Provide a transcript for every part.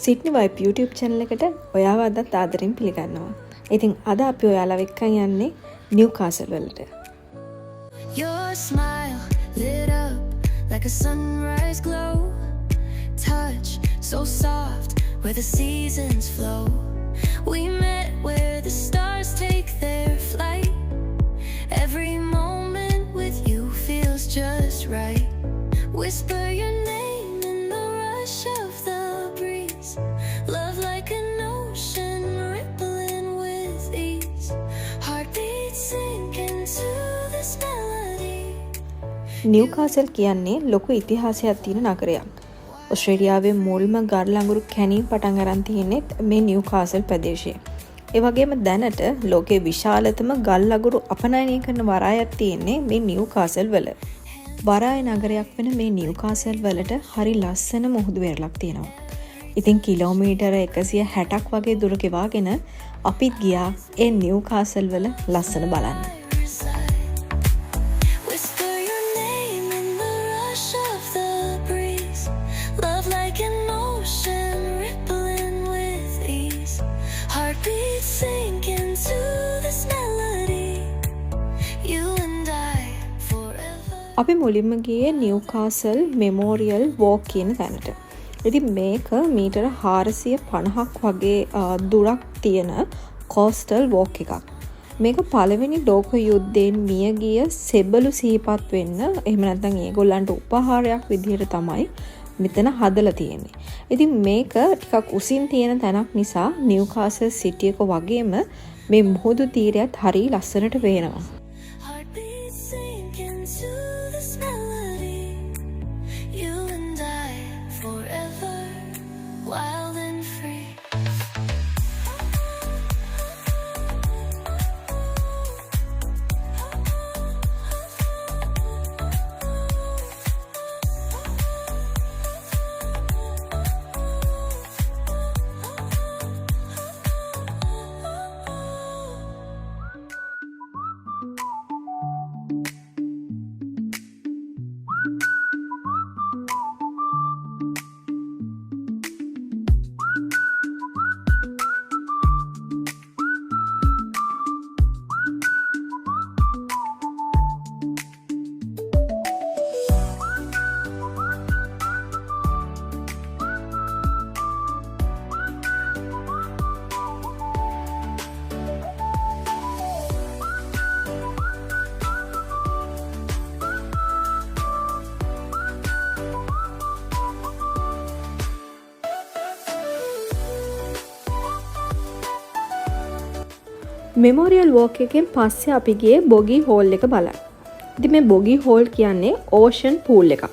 Sydney wipe YouTube channel එකට ඔයාව අදත් ආදරෙන් පිළිගන්නවා. ඉතින් අද අපි ඔයාලව එක්කන් යන්නේ නිව්කාසල් වලට. Your smile lit up like a sunrise glow. Touch so soft where the seasons flow. We met where the stars take their flight. Every moment with you feels just right. Whisper your name in the rush of the breeze. Love like an ocean rippling with ease. Heartbeats sink into this melody. නිව්කාසල් කියන්නේ ලොකු ඉතිහාසයක් තියෙන නගරයක්. ඔස්ට්‍රේලියාවේ මුල්ම ගල් ලඟුරු කැණීම් පටන් අරන් තියෙන්නේ මේ නිව්කාසල් ප්‍රදේශයේ. ඒ වගේම දැනට ලෝකයේ විශාලතම ගල් ලඟුරු අපනයනය කරන වරායක් තියෙන්නේ මේ නිව්කාසල් වල. වරාය නගරයක් වෙන මේ නිව්කාසල් වලට හරි ලස්සන මුහුදු වෙරළක් තියෙනවා. ඉතින් කිලෝමීටර 160ක් වගේ දුර ගෙවාගෙන අපිත් ගියා ඒ නිව්කාසල් වල ලස්සන බලන්න. Whisper your name in the rush of the breeze. Love like an ocean rippling with ease. Heartbeats sink into this melody. You and I forever. අපි මුලින්ම ගියේ නිව්කාසල් මෙමෝරියල් වෝක් කියන තැනට. ඉතින් මේක මීටර 450ක් වගේ දුරක් තියෙන කෝස්ටල් වෝක් එකක්. මේක පළවෙනි ලෝක යුද්ධයෙන් මිය ගිය සෙබළු සිහිපත් වෙන්න එහෙම නැත්නම් ඒගොල්ලන්ට උපහාරයක් විදිහට තමයි මෙතන හදලා තියෙන්නේ. ඉතින් මේක ටිකක් උසින් තියෙන තැනක් නිසා නිව්කාසල් සිටි එක වගේම මේ මුහුදු තීරයත් හරි ලස්සනට පේනවා. Heartbeats sink into this melody. You and I forever wild and free. Memorial walk එකෙන් පස්සේ අපි ගියේ බොගි හෝල් එක බලන්න. ඉතින් මේ බොගි හෝල් කියන්නේ ඕෂන් පූල් එකක්.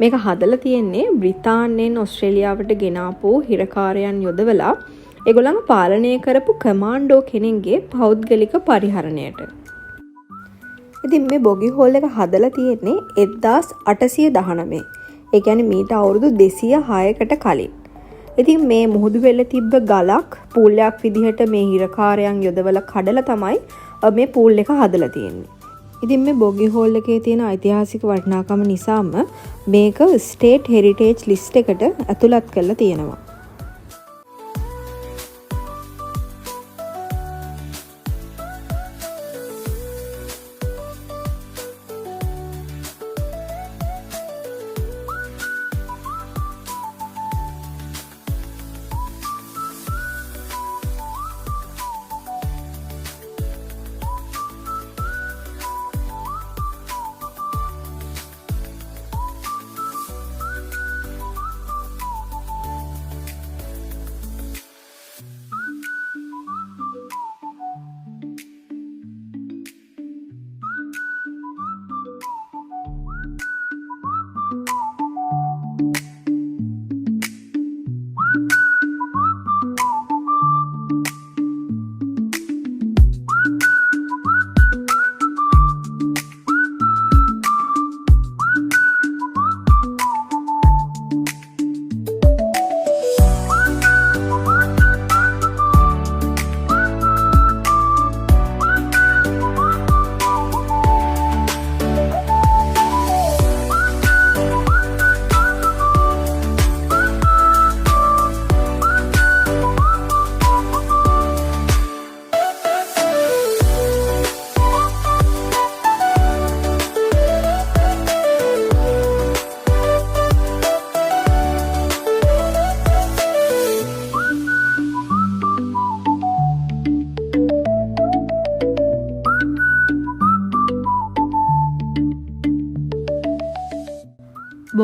මේක හදලා තියෙන්නේ බ්‍රිතාන්‍යයෙන් ඔස්ට්‍රේලියාවට ගෙනාපු හිරකාරයන් යොදවලා ඒගොල්ලන්ව පාලනය කරපු කමාන්ඩෝ කෙනෙක්ගේ පෞද්ගලික පරිහරණයට. ඉතින් මේ බොගි හෝල් එක හදලා තියෙන්නේ 1819. ඒ කියන්නේ මීට අවුරුදු 206කට කලින්. ඉතින් මේ මුහුදු වෙල තිබ්බ ගලක් පූල්යක් විදිහට මේ හිරකාරයන් යොදවලා කඩලා තමයි මේ පූල් එක හදලා තියෙන්නේ. ඉතින් මේ බොගි හෝල් එකේ තියෙන ඓතිහාසික වටිනාකම නිසාම මේක ස්ටේට් හෙරිටේජ් ලිස්ට් එකට ඇතුළත් කරලා තියෙනවා.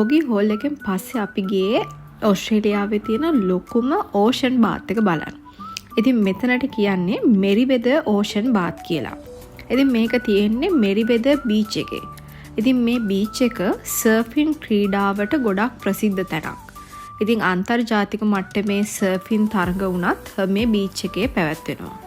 බොගි හෝල් එකෙන් පස්සේ අපි ගියේ ඔස්ට්‍රේලියාවේ තියෙන ලොකුම ඕෂන් බාත් එක බලන්න. ඉතින් මෙතනට කියන්නේ මෙරිවෙදර් ඕෂන් බාත් කියලා. ඉතින් මේක තියෙන්නේ මෙරිවෙදර් බීච් එකේ. ඉතින් මේ බීච් එක සර්ෆින් ක්‍රීඩාවට ගොඩක් ප්‍රසිද්ධ තැනක්. ඉතින් අන්තර්ජාතික මට්ටමේ සර්ෆින් තරඟ වුණත් මේ බීච් එකේ පැවැත්වෙනවා.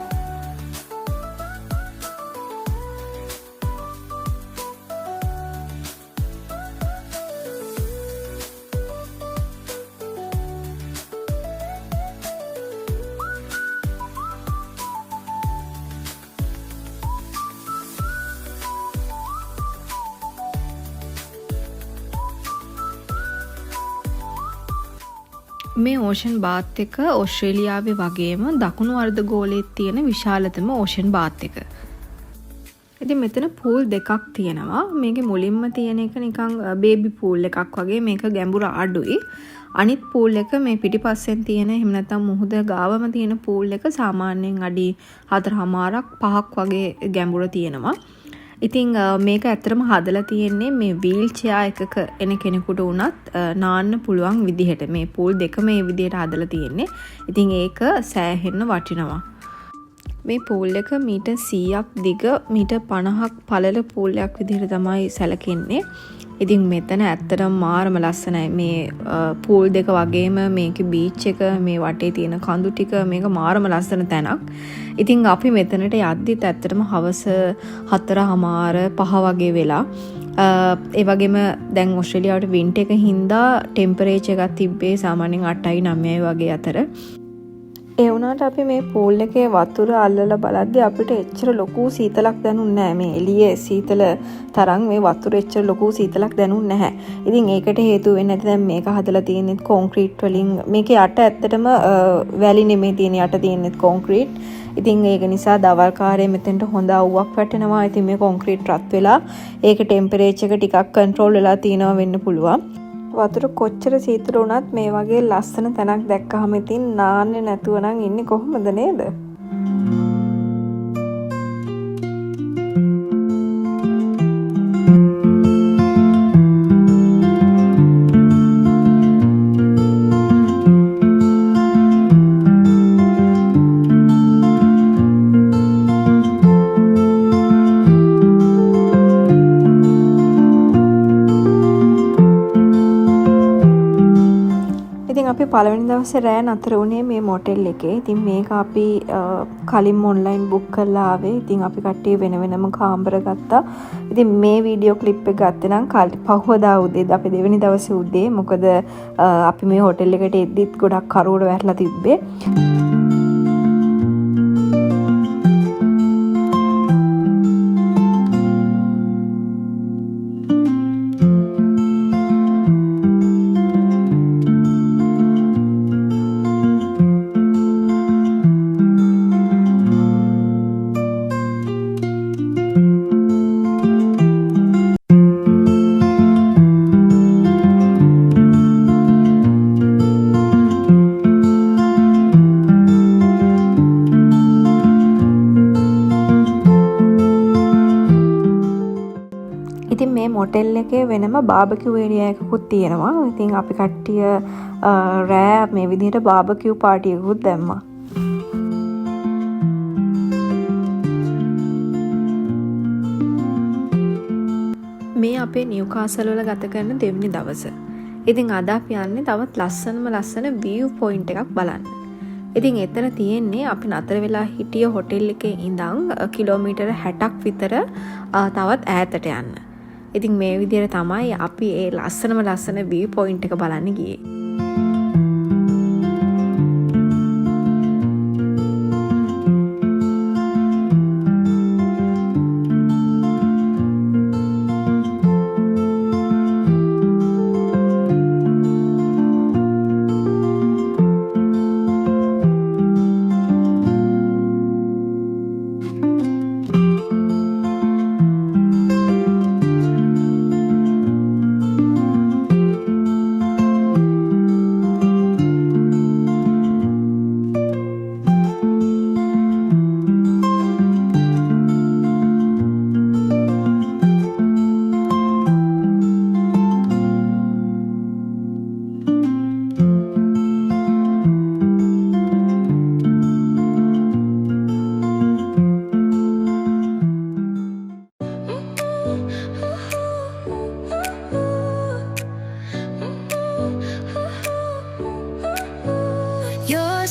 මේ ඕෂන් බාත් එක ඔස්ට්‍රේලියාවේ වගේම දකුණු අර්ධගෝලයේ තියෙන විශාලතම ඕෂන් බාත් එක. ඉතින් මෙතන පූල් දෙකක් තියෙනවා. මේකේ මුලින්ම තියෙන එක නිකන් බේබි පූල් එකක් වගේ. මේක ගැඹුර අඩුයි. අනිත් පූල් එක මේ පිටිපස්සෙන් තියෙන එහෙම නැත්නම් මුහුද ගාවම තියෙන පූල් එක සාමාන්‍යයෙන් අඩි 4.5ක් 5ක් වගේ ගැඹුර තියෙනවා. ඉතින් මේක ඇත්තටම හදලා තියෙන්නේ මේ වීල් චෙයා එකක එන කෙනෙකුට වුණත් නාන්න පුළුවන් විදිහට. මේ පූල් දෙක මේ විදිහට හදලා තියෙන්නේ. ඉතින් ඒක සෑහෙන්න වටිනවා. මේ පූල් එක මීටර් 100ක් දිග මීටර් 50ක් පළල පූල් එකක් විදිහට තමයි සැලකෙන්නේ. ඉතින් මෙතන ඇත්තටම මාරම ලස්සනයි. මේ පූල් දෙක වගේම මේකේ බීච් එක මේ වටේ තියෙන කඳු ටික මේක මාරම ලස්සන තැනක්. ඉතින් අපි මෙතනට යද්දිත් ඇත්තටම හවස 4:00 5 වගේ වෙලා ඒ වගේම දැන් ඔස්ට්‍රේලියාවට වින්ටර් එක හින්දා ටෙම්පරේචර් එකක් තිබ්බේ සාමාන්‍යයෙන් 8යි 9යි වගේ අතර. ඒ වුණාට අපි මේ පූල් එකේ වතුර අල්ලලා බලද්දී අපිට එච්චර ලොකු සීතලක් දැනුන්නේ නැහැ. මේ එළියේ සීතල තරම් මේ වතුර එච්චර ලොකු සීතලක් දැනුන්නේ නැහැ. ඉතින් ඒකට හේතුව වෙන්නේ නැති දැන් මේක හදලා තියෙන්නේ කොන්ක්‍රීට් වලින්. මේකේ යට ඇත්තටම වැලි නෙමෙයි තියෙන්නේ, යට තියෙන්නේ කොන්ක්‍රීට්. ඉතින් ඒක නිසා දවල් කාලේ මෙතෙන්ට හොඳ අවුවක් වැටෙනවා. ඉතින් මේ කොන්ක්‍රීට් රත් වෙලා ඒක ටෙම්පරේචර් එක ටිකක් කන්ට්‍රෝල් වෙලා තියෙනවා වෙන්න පුළුවන්. වතුර කොච්චර සීතල වුණත් මේ වගේ ලස්සන තැනක් දැක්කහම ඉතින් නාන්නේ නැතුව නම් ඉන්නේ කොහොමද නේද? අපි පළවෙනි දවසේ රෑ නතර වුණේ මේ මොටෙල් එකේ. ඉතින් මේක අපි කලින් ඔන්ලයින් බුක් කරලා ආවේ. ඉතින් අපි කට්ටිය වෙන වෙනම කාමර ගත්තා. ඉතින් මේ වීඩියෝ ක්ලිප් එක ගත්තේ නම් පහවදා උදේ අපි දෙවෙනි දවසේ උදේ. මොකද අපි මේ හොටෙල් එකට එද්දිත් ගොඩක් කරුවර වැටලා තිබ්බේ. ඉතින් මේ මොටෙල් එකේ වෙනම බාබකියු ඒරියා එකකුත් තියෙනවා. ඉතින් අපි කට්ටිය රෑ මේ විදිහට බාබකියු පාටි එකකුත් දැම්මා. මේ අපේ නිව්කාසල් වල ගත කරන දෙවෙනි දවස. ඉතින් අද අපි යන්නේ තවත් ලස්සන view point එකක් බලන්න. ඉතින් එතන තියෙන්නේ අපි නතර වෙලා හිටිය හොටෙල් එකේ ඉඳන් කිලෝමීටර 60ක් විතර තවත් ඈතට යන්න. ඉතින් මේ විදිහට තමයි අපි ඒ ලස්සන view point එක බලන්න ගියේ.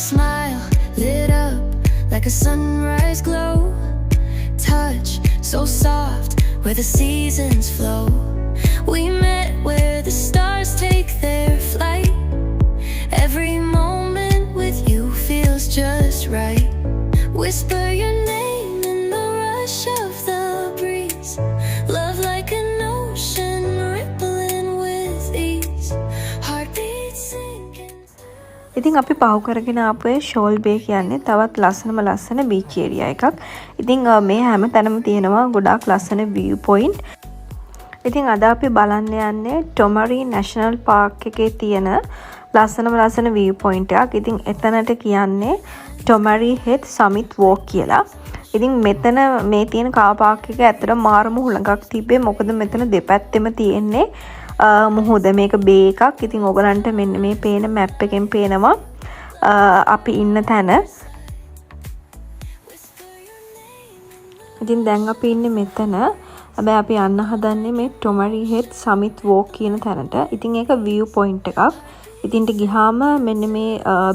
smile lit up like a sunrise glow. Touch so soft where the seasons flow. We met where the stars take their flight. Every moment with you feels just right. Whisper your name in the rush of the breeze. Love like an ocean rippling with ease. Heartbeats sinking. ඉතින් අපි පහු කරගෙන ආපුවේ ෂෝල් බේ කියන්නේ තවත් ලස්සන beach area එකක්. ඉතින් මේ හැම තැනම තියෙනවා ගොඩාක් ලස්සන view point. ඉතින් අද අපි බලන්න යන්නේ ටොමරි නැෂනල් පාර්ක් එකේ තියෙන ලස්සන view point එකක්. ඉතින් එතනට කියන්නේ ටොමරි හෙත් සමිත් වෝක් කියලා. ඉතින් මෙතන මේ තියෙන කාර් පාර්ක් එක ඇත්තට මාරම හුලඟක් තිබ්බේ. මොකද මෙතන දෙපැත්තෙම තියෙන්නේ මුහුද. මේක බේ එකක්. ඉතින් ඔයගලන්ට මෙන්න මේ පේන මැප් එකෙන් පේනවා අපි ඉන්න තැන. ඉතින් දැන් අපි ඉන්නේ මෙතන. හැබැයි අපි යන්න හදන්නේ මේ ටොමරි හෙත් සමිත් වෝක් කියන තැනට. ඉතින් ඒක view point එකක්. ඉතින්ට ගියාම මෙන්න මේ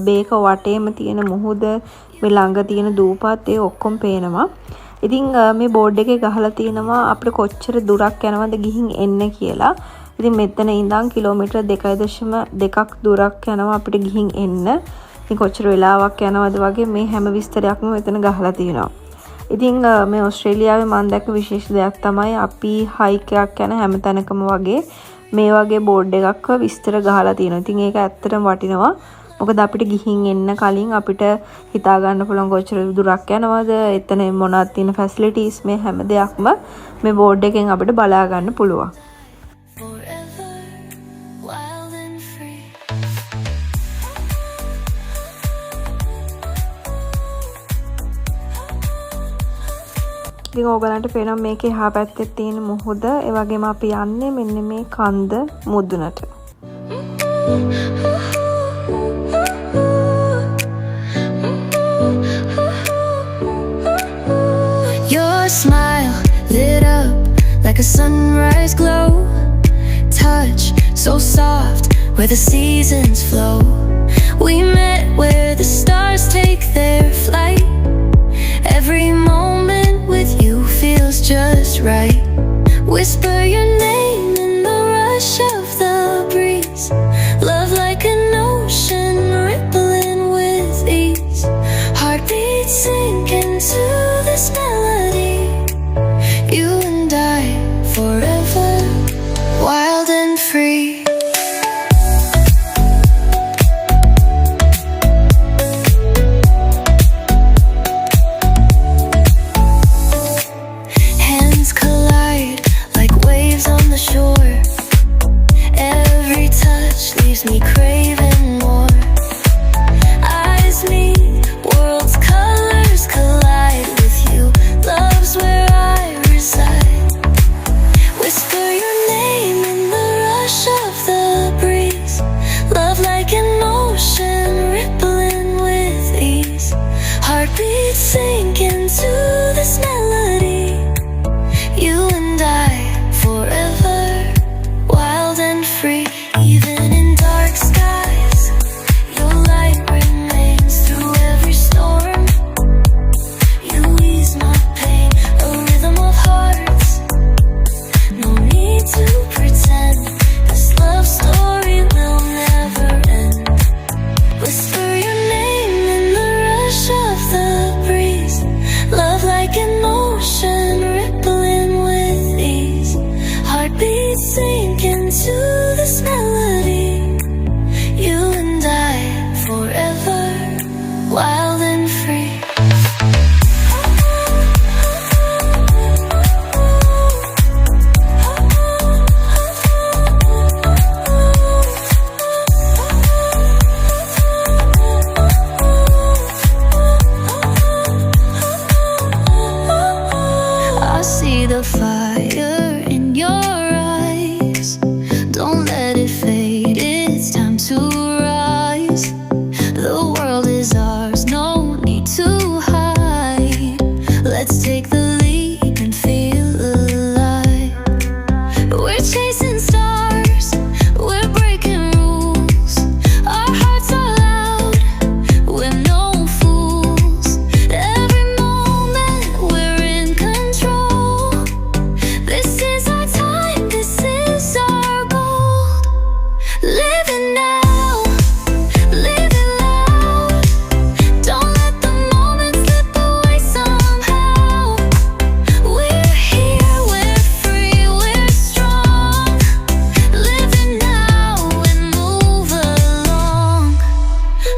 බේක වටේම තියෙන මුහුද, මේ ළඟ තියෙන දූපත් ඒ ඔක්කොම පේනවා. ඉතින් මේ බෝඩ් එකේ ගහලා තියෙනවා අපිට කොච්චර දුරක් යනවද ගිහින් එන්න කියලා. ඉතින් මෙතන ඉඳන් කිලෝමීටර් 2.2ක් දුරක් යනවා අපිට ගිහින් එන්න. ඉතින් කොච්චර වෙලාවක් යනවද වගේ මේ හැම විස්තරයක්ම මෙතන ගහලා තියෙනවා. ඉතින් මේ ඕස්ට්‍රේලියාවේ මම දැක්ක විශේෂ දෙයක් තමයි අපි හයික් එකක් යන හැම තැනකම වගේ මේ වගේ බෝඩ් එකක් විස්තර ගහලා තියෙනවා. ඉතින් ඒක ඇත්තටම වටිනවා. මොකද අපිට ගිහින් එන්න කලින් අපිට හිතා ගන්න පුළුවන් කොච්චර දුරක් යනවද, එතන මොනවද තියෙන ෆැසිලිටිස්, මේ හැම දෙයක්ම මේ බෝඩ් එකෙන් අපිට බලා ගන්න පුළුවන්. Forever wild and free. ඉතින් ඕගලන්ට පේනවා මේකේ එහා පැත්තේ තියෙන මුහුද. ඒ වගේම අපි යන්නේ මෙන්න මේ කන්ද මුදුනට. Your smile lit up like a sunrise glow. Touch so soft where the seasons flow. We met where the stars take their flight. Every moment with you feels just right. Whisper your name in the rush of the breeze. Love like an ocean rippling with ease. Heartbeats sink into this melody. You and I forever wild and free.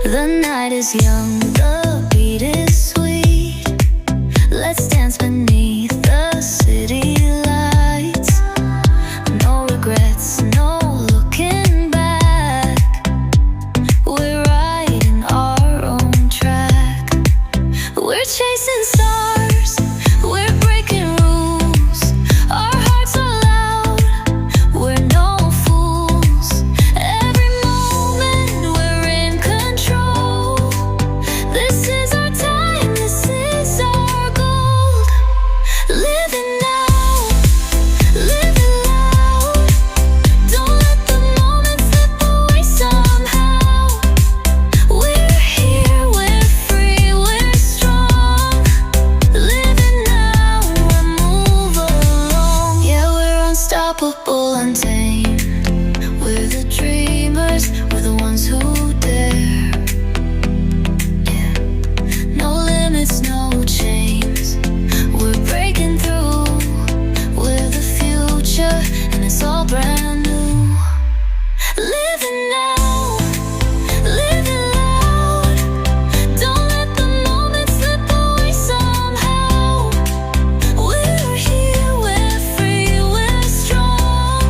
The night is young, the beat is sweet. Let's dance beneath the city lights. No regrets, no looking back. We're riding our own track. We're chasing stars, we're breaking rules. Our hearts are loud, we're no fools. Every moment we're in control. This is our time, this is our gold. Living now, living loud. Don't let the moment slip away somehow. We're here, we're free, we're strong. Living now, we move along. Yeah, we're unstoppable, untamed. We're the dreamers, we're the ones who dare. Yeah, no limits, no chains. We're breaking through. We're the future, and it's all brand new. Living now, living loud. Don't let the moment slip away somehow. We're here, we're free, we're strong.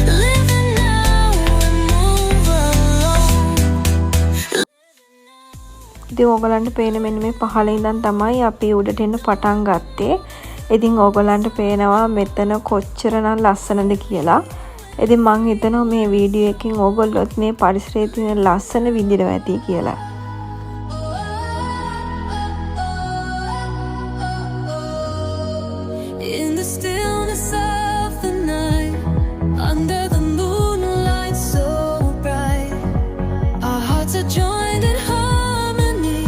Living now, we move along. ඉතින් ඕගලන්ට පේන මෙන්න මේ පහළ ඉඳන් තමයි අපි උඩට එන්න පටන් ගත්තේ. ඉතින් ඕගලන්ට පේනවා මෙතන කොච්චරනම් ලස්සනද කියලා. ඉතින් මං හිතනවා මේ වීඩියෝ එකකින් ඕගොල්ලොත් මේ පරිසරයේ තියෙන ලස්සන විඳිනවා ඇති කියලා. In the stillness of the night, under the moonlight so bright, our hearts are joined in harmony.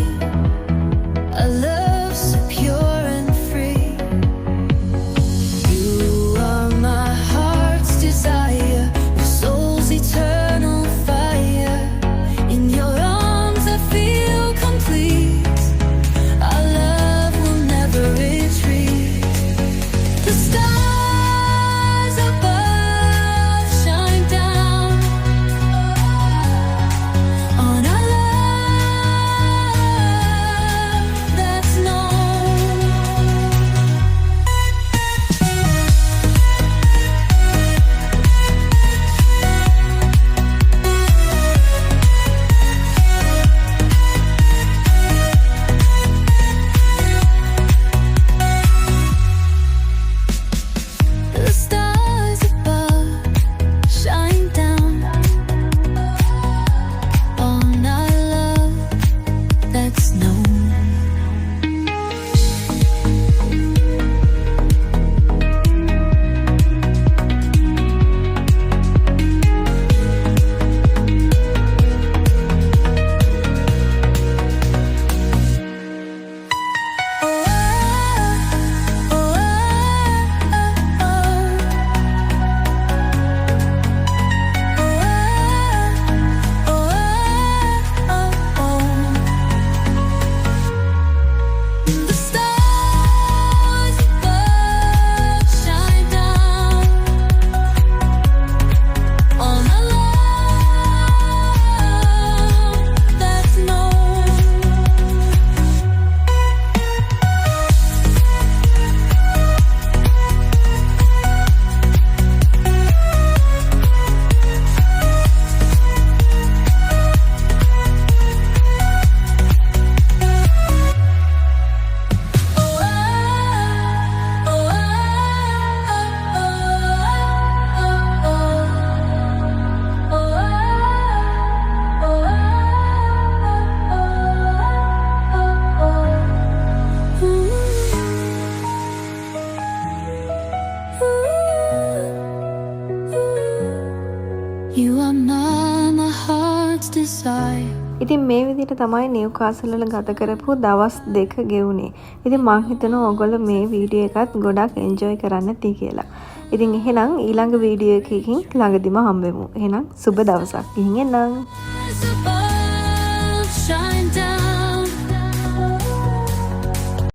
A love so pure and free. You are my heart's desire, your soul's eternal fire. In your arms I feel complete. Our love will never retreat. The stars above shine down on our love that's known. The stars above shine down on our love that's known. The stars above shine down on our love that's known. You are my heart's desire. ඉතින් මේ විදිහට තමයි නිව්කාසල් වල ගත කරපු දවස් දෙක ගෙවුනේ. ඉතින් මං හිතනවා ඕගොල්ලෝ මේ වීඩියෝ එකත් ගොඩක් එන්ජොයි කරන්න ඇති කියලා. ඉතින් එහෙනම් ඊළඟ වීඩියෝ එකකින් ළඟදිම හම්බෙමු. එහෙනම් සුබ දවසක්. ගිහින් එන්නම්. Above